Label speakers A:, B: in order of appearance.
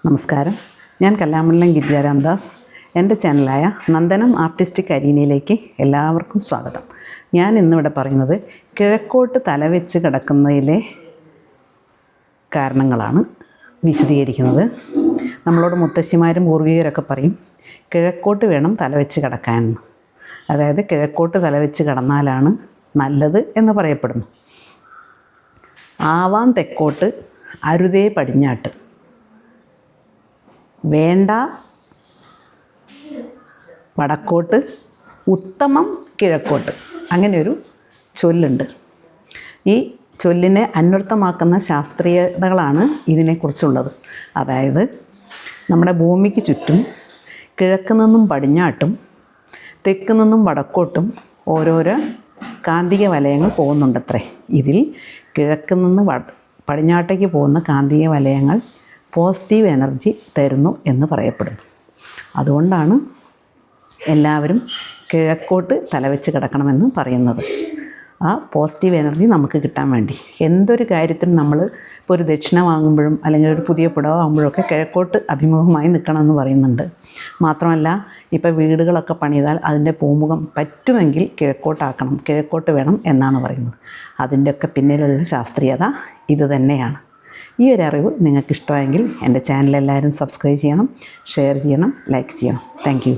A: നമസ്കാരം, ഞാൻ കല്ലാമണ്ഡലം ഗിരിജ രാംദാസ്. എൻ്റെ ചാനലായ നന്ദനം ആർട്ടിസ്റ്റിക് അരീനയിലേക്ക് എല്ലാവർക്കും സ്വാഗതം. ഞാൻ ഇന്നിവിടെ പറയുന്നത് കിഴക്കോട്ട് തലവെച്ച് കിടക്കുന്നതിലെ കാരണങ്ങളാണ് വിശദീകരിക്കുന്നത്. നമ്മളോട് മുത്തശ്ശിമാരും പൂർവികരൊക്കെ പറയും കിഴക്കോട്ട് വേണം തലവെച്ച് കിടക്കാൻ. അതായത് കിഴക്കോട്ട് തലവെച്ച് കിടന്നാലാണ് നല്ലത് എന്ന് പറയപ്പെടുന്നു. ആവാം തെക്കോട്ട്, അരുതേ പടിഞ്ഞാട്ട്, വേണ്ട വടക്കോട്ട്, ഉത്തമം കിഴക്കോട്ട്, അങ്ങനെയൊരു ചൊല്ലുണ്ട്. ഈ ചൊല്ലിനെ അന്വർത്ഥമാക്കുന്ന ശാസ്ത്രീയതകളാണ് ഇതിനെക്കുറിച്ചുള്ളത്. അതായത് നമ്മുടെ ഭൂമിക്ക് ചുറ്റും കിഴക്ക് നിന്നും പടിഞ്ഞാട്ടും തെക്ക് നിന്നും വടക്കോട്ടും ഓരോരോ കാന്തിക വലയങ്ങൾ പോകുന്നുണ്ടത്രേ. ഇതിൽ കിഴക്ക് നിന്ന് പടിഞ്ഞാട്ടേക്ക് പോകുന്ന കാന്തിക വലയങ്ങൾ പോസിറ്റീവ് എനർജി തരുന്നു എന്ന് പറയപ്പെടുന്നു. അതുകൊണ്ടാണ് എല്ലാവരും കിഴക്കോട്ട് തലവെച്ച് കിടക്കണമെന്ന് പറയുന്നത്. ആ പോസിറ്റീവ് എനർജി നമുക്ക് കിട്ടാൻ വേണ്ടി എന്തൊരു കാര്യത്തിനും നമ്മൾ ഇപ്പോൾ ഒരു ദക്ഷിണ വാങ്ങുമ്പോഴും അല്ലെങ്കിൽ ഒരു പുതിയ പുടവ വാങ്ങുമ്പോഴൊക്കെ കിഴക്കോട്ട് അഭിമുഖമായി നിൽക്കണമെന്ന് പറയുന്നുണ്ട്. മാത്രമല്ല ഇപ്പോൾ വീടുകളൊക്കെ പണിതാൽ അതിൻ്റെ പൂമുഖം പറ്റുമെങ്കിൽ കിഴക്കോട്ടാക്കണം, കിഴക്കോട്ട് വേണം എന്നാണ് പറയുന്നത്. അതിൻ്റെയൊക്കെ പിന്നിലുള്ള ശാസ്ത്രീയത ഇത് തന്നെയാണ്. ഈ ഒരു അറിവ് നിങ്ങൾക്ക് ഇഷ്ടമായെങ്കിൽ എൻ്റെ ചാനൽ എല്ലാവരും സബ്സ്ക്രൈബ് ചെയ്യണം, ഷെയർ ചെയ്യണം, ലൈക്ക് ചെയ്യണം. Thank you.